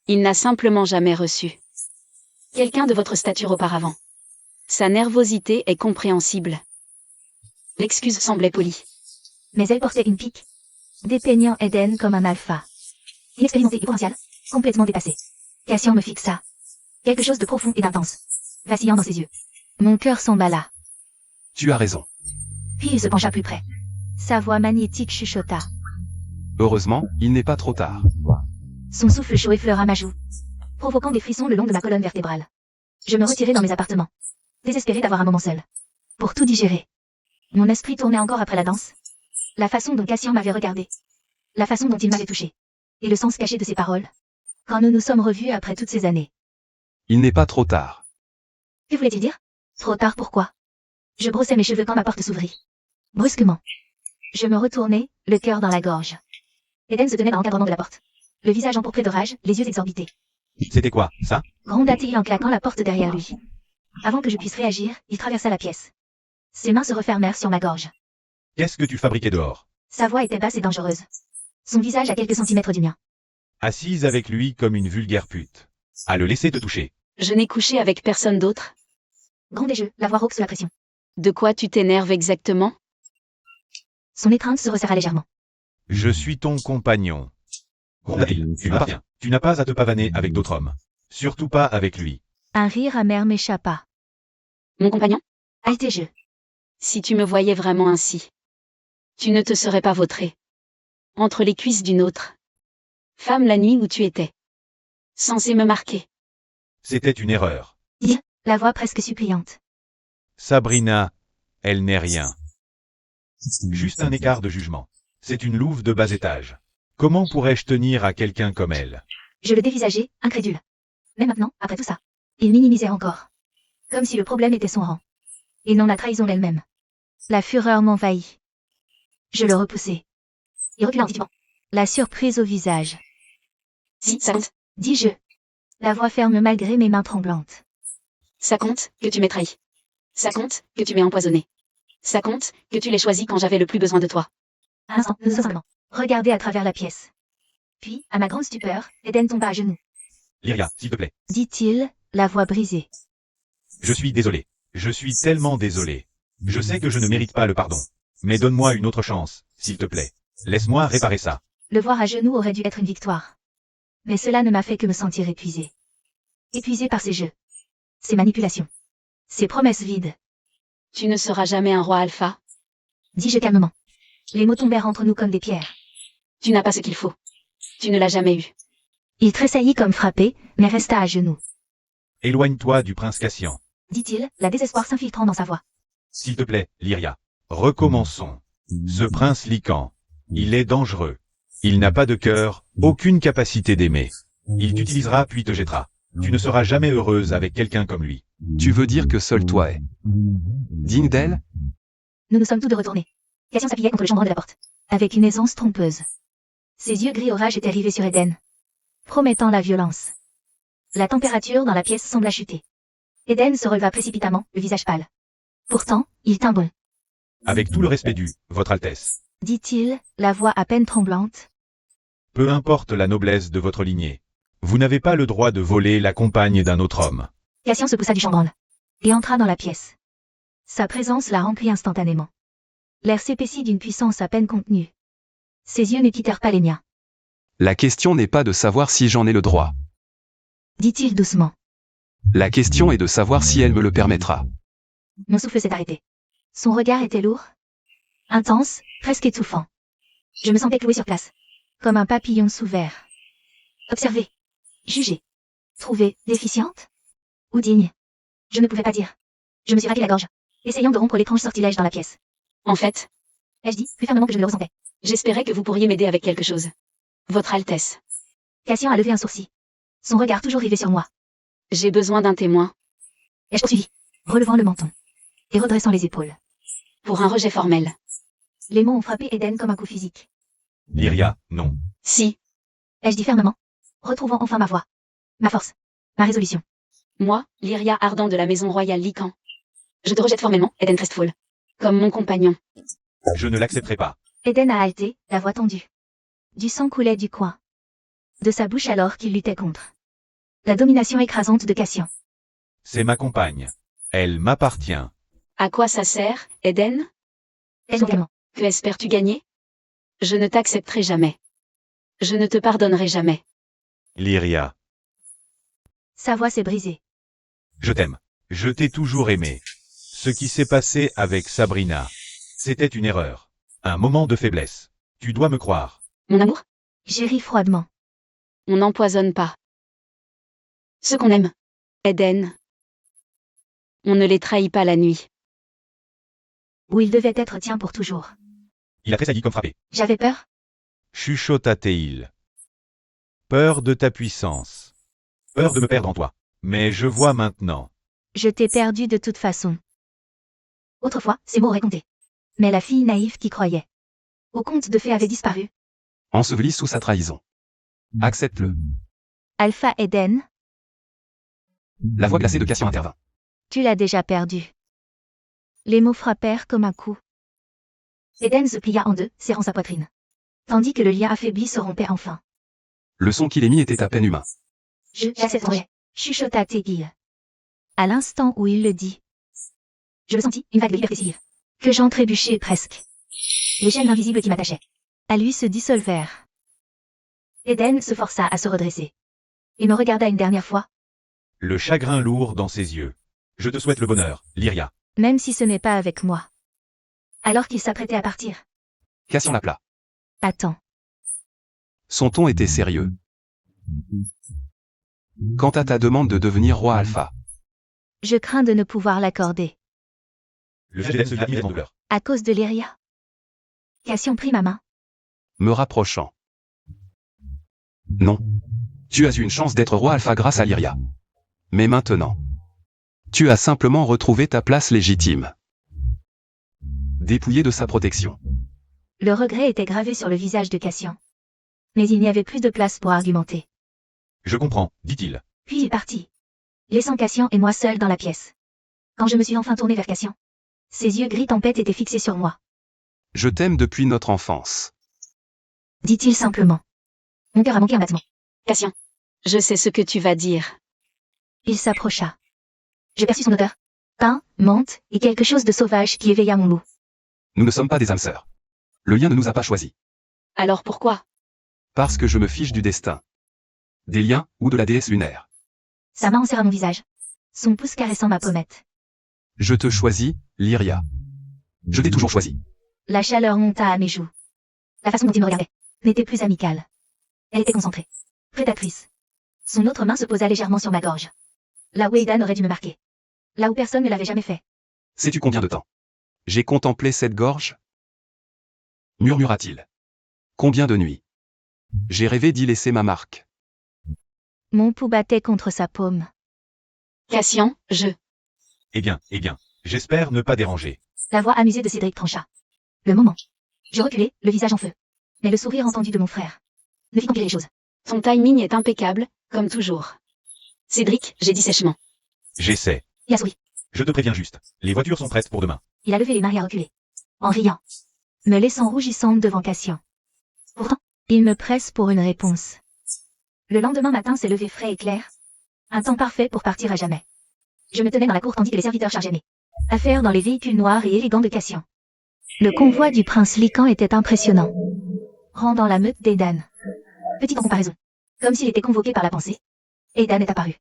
Il n'a simplement jamais reçu quelqu'un de votre stature auparavant. Sa nervosité est compréhensible. L'excuse semblait polie. Mais elle portait une pique, dépeignant Eden comme un alpha. Inexpérimenté et provincial, complètement dépassé. Cassian me fixa. Quelque chose de profond et d'intense. Vacillant dans ses yeux. Mon cœur s'emballa. Tu as raison. Puis il se pencha plus près. Sa voix magnétique chuchota. Heureusement, il n'est pas trop tard. Son souffle chaud effleura ma joue, provoquant des frissons le long de ma colonne vertébrale. Je me retirai dans mes appartements, désespéré d'avoir un moment seul. Pour tout digérer. Mon esprit tournait encore après la danse. La façon dont Cassian m'avait regardé. La façon dont il m'avait touché. Et le sens caché de ses paroles. Quand nous nous sommes revus après toutes ces années. Il n'est pas trop tard. Que voulait-il dire? Trop tard pourquoi? Je brossais mes cheveux quand ma porte s'ouvrit. Brusquement. Je me retournai, le cœur dans la gorge. Eden se tenait dans l'encadrement de la porte. Le visage empourpré de rage, les yeux exorbités. C'était quoi, ça? Gronda-t-il en claquant la porte derrière lui. Avant que je puisse réagir, il traversa la pièce. Ses mains se refermèrent sur ma gorge. Qu'est-ce que tu fabriquais dehors? Sa voix était basse et dangereuse. Son visage à quelques centimètres du mien. Assise avec lui comme une vulgaire pute. À le laisser te toucher. Je n'ai couché avec personne d'autre. Grondai-je, la voix rauque sous la pression. De quoi tu t'énerves exactement? Son étreinte se resserra légèrement. Je suis ton compagnon. Gronda-t-il, tu m'appartiens. Tu n'as pas à te pavaner avec d'autres hommes. Surtout pas avec lui. Un rire amer m'échappa. Mon compagnon? Haltai-je. Si tu me voyais vraiment ainsi, tu ne te serais pas vautré. Entre les cuisses d'une autre. Femme la nuit où tu étais. Censé me marquer. C'était une erreur. La voix presque suppliante. Sabrina, elle n'est rien. Juste un écart de jugement. C'est une louve de bas étage. Comment pourrais-je tenir à quelqu'un comme elle? Je le dévisageai, incrédule. Mais maintenant, après tout ça, il minimisait encore. Comme si le problème était son rang. Et non la trahison elle-même. La fureur m'envahit. Je le repoussai. Il recula intuitivement. La surprise au visage. Si, ça compte. Dis-je. La voix ferme malgré mes mains tremblantes. Ça compte que tu m'aies trahi. Ça compte que tu m'aies empoisonné. Ça compte que tu l'aies choisi quand j'avais le plus besoin de toi. Un instant, nous sommes regardés à travers la pièce. Puis, à ma grande stupeur, Eden tomba à genoux. Lyria, s'il te plaît. Dit-il, la voix brisée. Je suis désolé. Je suis tellement désolé. Je sais que je ne mérite pas le pardon. Mais donne-moi une autre chance, s'il te plaît. Laisse-moi réparer ça. Le voir à genoux aurait dû être une victoire. Mais cela ne m'a fait que me sentir épuisé. Épuisé par ses jeux. Ses manipulations. Ses promesses vides. Tu ne seras jamais un roi alpha. Dis-je calmement. Les mots tombèrent entre nous comme des pierres. Tu n'as pas ce qu'il faut. Tu ne l'as jamais eu. Il tressaillit comme frappé, mais resta à genoux. Éloigne-toi du prince Cassian. Dit-il, la désespoir s'infiltrant dans sa voix. S'il te plaît, Lyria. Recommençons. Ce prince Lycan, il est dangereux. Il n'a pas de cœur, aucune capacité d'aimer. Il t'utilisera puis te jettera. Tu ne seras jamais heureuse avec quelqu'un comme lui. Tu veux dire que seul toi es digne d'elle? Nous nous sommes tous deux retournés. Cassian s'appuyait contre le chambranle de la porte. Avec une aisance trompeuse. Ses yeux gris orage étaient rivés sur Eden. Promettant la violence. La température dans la pièce sembla chuter. Eden se releva précipitamment, le visage pâle. Pourtant, il tint bon. Avec tout le respect dû, votre Altesse. Dit-il, la voix à peine tremblante. Peu importe la noblesse de votre lignée. Vous n'avez pas le droit de voler la compagne d'un autre homme. Cassian se poussa du chambranle. Et entra dans la pièce. Sa présence la remplit instantanément. L'air s'épaissit d'une puissance à peine contenue. Ses yeux ne quittèrent pas les miens. La question n'est pas de savoir si j'en ai le droit. Dit-il doucement. La question est de savoir si elle me le permettra. Mon souffle s'est arrêté. Son regard était lourd. Intense, presque étouffant. Je me sentais clouée sur place. Comme un papillon sous verre. Observée. Jugée. Trouvée déficiente? Ou digne? Je ne pouvais pas dire. Je me suis raqué la gorge, essayant de rompre l'étrange sortilège dans la pièce. En fait, Ai-je dit, plus fermement que je ne le ressentais. j'espérais que vous pourriez m'aider avec quelque chose. Votre Altesse. Cassian a levé un sourcil. Son regard toujours rivé sur moi. J'ai besoin d'un témoin. Ai-je poursuivi, relevant le menton. Et redressant les épaules. Pour un rejet formel. Les mots ont frappé Eden comme un coup physique. Lyria, non. Si, Ai-je dit fermement, retrouvant enfin ma voix. Ma force. Ma résolution. moi, Lyria Ardent de la maison royale Lycan. Je te rejette formellement, Eden Crestfall. Comme mon compagnon. Je ne l'accepterai pas. Eden a halté, la voix tendue. Du sang coulait du coin. De sa bouche alors qu'il luttait contre. La domination écrasante de Cassian. C'est ma compagne. Elle m'appartient. À quoi ça sert, Eden? Ai-je donc tellement. Que espères-tu gagner? Je ne t'accepterai jamais. Je ne te pardonnerai jamais. Lyria, Sa voix s'est brisée. je t'aime. Je t'ai toujours aimé. Ce qui s'est passé avec Sabrina, c'était une erreur. Un moment de faiblesse. Tu dois me croire. Mon amour, J'ai ri froidement. on n'empoisonne pas. Ceux qu'on aime. Eden. On ne les trahit pas la nuit. Où il devait être tien pour toujours. Il a tressailli comme frappé. J'avais peur. Chuchota Théil. Peur de ta puissance. Peur de me perdre en toi. Mais je vois maintenant. Je t'ai perdu de toute façon. Autrefois, ces mots auraient compté. Mais la fille naïve qui croyait au conte de fées avait disparu. Enseveli sous sa trahison. Accepte-le. Alpha Eden, La voix glacée de Cassian intervint. tu l'as déjà perdu. Les mots frappèrent comme un coup. Eden se plia en deux, serrant sa poitrine. Tandis que le lien affaibli se rompait enfin. Le son qu'il émit était à peine humain. J'accepterai, chuchota Tegil. À l'instant où il le dit, je me sentis une vague de liberté si vive, que j'en trébuchais presque. Les chaînes invisibles qui m'attachaient à lui se dissolvèrent. Eden se força à se redresser. Il me regarda une dernière fois, Le chagrin lourd dans ses yeux. Je te souhaite le bonheur, Lyria. même si ce n'est pas avec moi. Alors qu'il s'apprêtait à partir. Cassian l'appela. Attends. Son ton était sérieux. Quant à ta demande de devenir roi Alpha, Je crains de ne pouvoir l'accorder. Le Eden se vit en douleur. À cause de Lyria. Cassian prit ma main. me rapprochant. Non. Tu as eu une chance d'être roi Alpha grâce à Lyria. Mais maintenant, tu as simplement retrouvé ta place légitime. Dépouillé de sa protection. Le regret était gravé sur le visage de Cassian. Mais il n'y avait plus de place pour argumenter. Je comprends, dit-il. Puis il partit, laissant Cassian et moi seuls dans la pièce. Quand je me suis enfin tourné vers Cassian, ses yeux gris tempête étaient fixés sur moi, Je t'aime depuis notre enfance. dit-il simplement. Mon cœur a manqué un battement. Cassian, je sais ce que tu vas dire. Il s'approcha. Je perçus son odeur. Pain, menthe et quelque chose de sauvage qui éveilla mon loup. Nous ne sommes pas des âmes sœurs. Le lien ne nous a pas choisis. Alors pourquoi? Parce que je me fiche du destin. Des liens ou de la déesse lunaire. Sa main enserra mon visage, son pouce caressant ma pommette. Je te choisis, Lyria. Je t'ai toujours choisi. La chaleur monta à mes joues. La façon dont il me regardait n'était plus amicale. Elle était concentrée, prédatrice. Son autre main se posa légèrement sur ma gorge. Là où Aidan aurait dû me marquer. Là où personne ne l'avait jamais fait. Sais-tu combien de temps j'ai contemplé cette gorge? Murmura-t-il. Combien de nuits j'ai rêvé d'y laisser ma marque. Mon pouls battait contre sa paume. Cassian, Eh bien, j'espère ne pas déranger. La voix amusée de Cédric trancha. Le moment. Je reculai, le visage en feu. Mais le sourire entendu de mon frère ne fit qu'empirer les choses. Ton timing est impeccable, comme toujours. Cédric, j'ai dit sèchement. J'essaie. Il a souri. Je te préviens juste. Les voitures sont prêtes pour demain. Il a levé les mains et a reculé. En riant. Me laissant rougissante devant Cassian. Pourtant, il me presse pour une réponse. Le lendemain matin s'est levé frais et clair. Un temps parfait pour partir à jamais. Je me tenais dans la cour tandis que les serviteurs chargeaient mes affaires dans les véhicules noirs et élégants de Cassian. Le convoi du prince Lycan était impressionnant, rendant la meute d'Aidan petite en comparaison. Comme s'il était convoqué par la pensée. Aidan est apparu.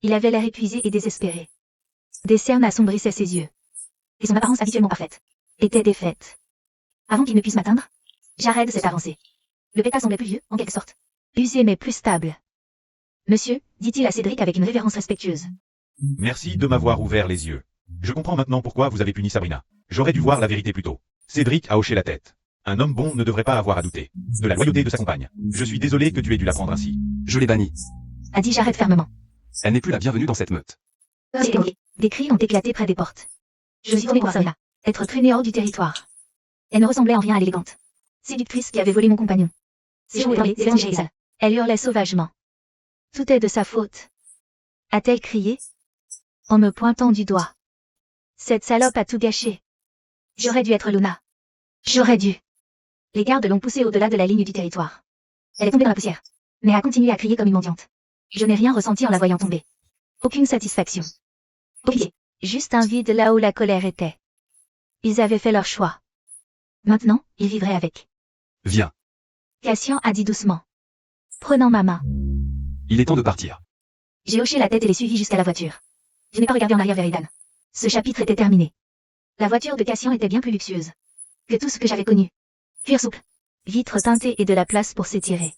Il avait l'air épuisé et désespéré. Des cernes assombrissaient ses yeux. Et son apparence habituellement parfaite était défaite. Avant qu'il ne puisse m'atteindre, Jared s'est avancé. Le pétale semblait plus vieux, en quelque sorte. Usé mais plus stable. Monsieur, dit-il à Cédric avec une révérence respectueuse. Merci de m'avoir ouvert les yeux. Je comprends maintenant pourquoi vous avez puni Sabrina. J'aurais dû voir la vérité plus tôt. Cédric a hoché la tête. Un homme bon ne devrait pas avoir à douter de la loyauté de sa compagne. Je suis désolé que tu aies dû la prendre ainsi. Je l'ai bannie. A dit Jared fermement. Elle n'est plus la bienvenue dans cette meute. Des cris ont éclaté près des portes. Je me suis tournée pour Sabrina. Être traînée hors du territoire. Elle ne ressemblait en rien à l'élégante séductrice qui avait volé mon compagnon. Ses joues étoilées, ses lèvres sales. Elle hurlait sauvagement. Tout est de sa faute. A-t-elle crié? En me pointant du doigt. Cette salope a tout gâché. J'aurais dû être Luna. J'aurais dû. Les gardes l'ont poussée au-delà de la ligne du territoire. Elle est tombée dans la poussière, mais a continué à crier comme une mendiante. Je n'ai rien ressenti en la voyant tomber. Aucune satisfaction. Aucune. Juste un vide là où la colère était. Ils avaient fait leur choix. Maintenant, ils vivraient avec. Viens, Cassian a dit doucement, prenant ma main. il est temps de partir. J'ai hoché la tête et l'ai suivi jusqu'à la voiture. Je n'ai pas regardé en arrière vers Aidan. Ce chapitre était terminé. La voiture de Cassian était bien plus luxueuse que tout ce que j'avais connu. Cuir souple, vitres teintées et de la place pour s'étirer.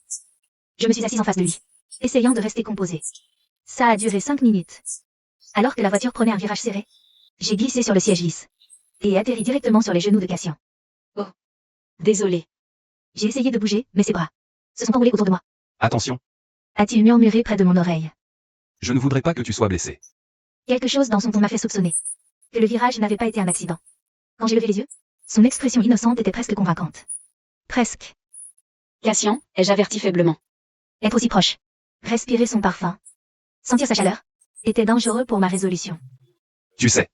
Je me suis assise en face de lui, essayant de rester composée. Ça a duré 5 minutes. Alors que la voiture prenait un virage serré, j'ai glissé sur le siège lisse et atterri directement sur les genoux de Cassian. Désolé. J'ai essayé de bouger, mais ses bras se sont enroulés autour de moi. Attention, A-t-il murmuré près de mon oreille. je ne voudrais pas que tu sois blessé. Quelque chose dans son ton m'a fait soupçonner que le virage n'avait pas été un accident. Quand j'ai levé les yeux, son expression innocente était presque convaincante. Presque. Cassian, ai-je averti faiblement. Être aussi proche, respirer son parfum, sentir sa chaleur, était dangereux pour ma résolution. Tu sais,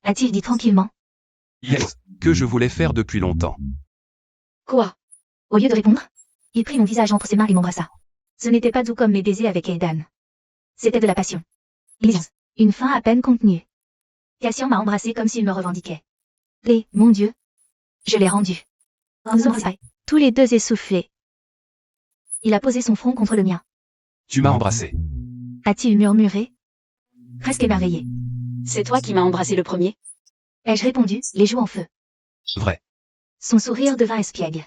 A-t-il dit tranquillement. yes, que je voulais faire depuis longtemps. Quoi? Au lieu de répondre, il prit mon visage entre ses mains et m'embrassa. Ce n'était pas doux comme mes baisers avec Aidan. C'était de la passion. Une faim à peine contenue. Cassian m'a embrassé comme s'il me revendiquait. Et, mon Dieu, je l'ai rendu. Nous embrassés, tous les deux essoufflés. Il a posé son front contre le mien. Tu m'as embrassé. A-t-il murmuré? Presque émerveillé. C'est toi qui m'as embrassé le premier? Ai-je répondu, les joues en feu. Vrai. Son sourire devint espiègle.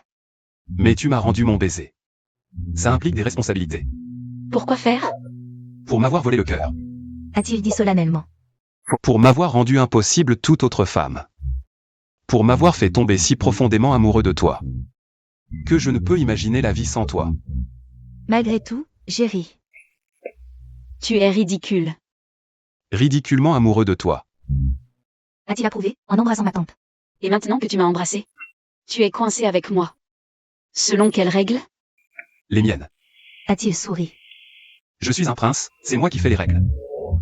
Mais tu m'as rendu mon baiser. Ça implique des responsabilités. Pourquoi faire? Pour m'avoir volé le cœur. A-t-il dit solennellement. Pour m'avoir rendu impossible toute autre femme. Pour m'avoir fait tomber si profondément amoureux de toi. Que je ne peux imaginer la vie sans toi. Malgré tout, j'ai ri. Tu es ridicule. Ridiculement amoureux de toi. A-t-il approuvé, en embrassant ma tempe. Et maintenant que tu m'as embrassé, tu es coincé avec moi. Selon quelles règles? Les miennes. A-t-il souri. Je suis un prince, c'est moi qui fais les règles.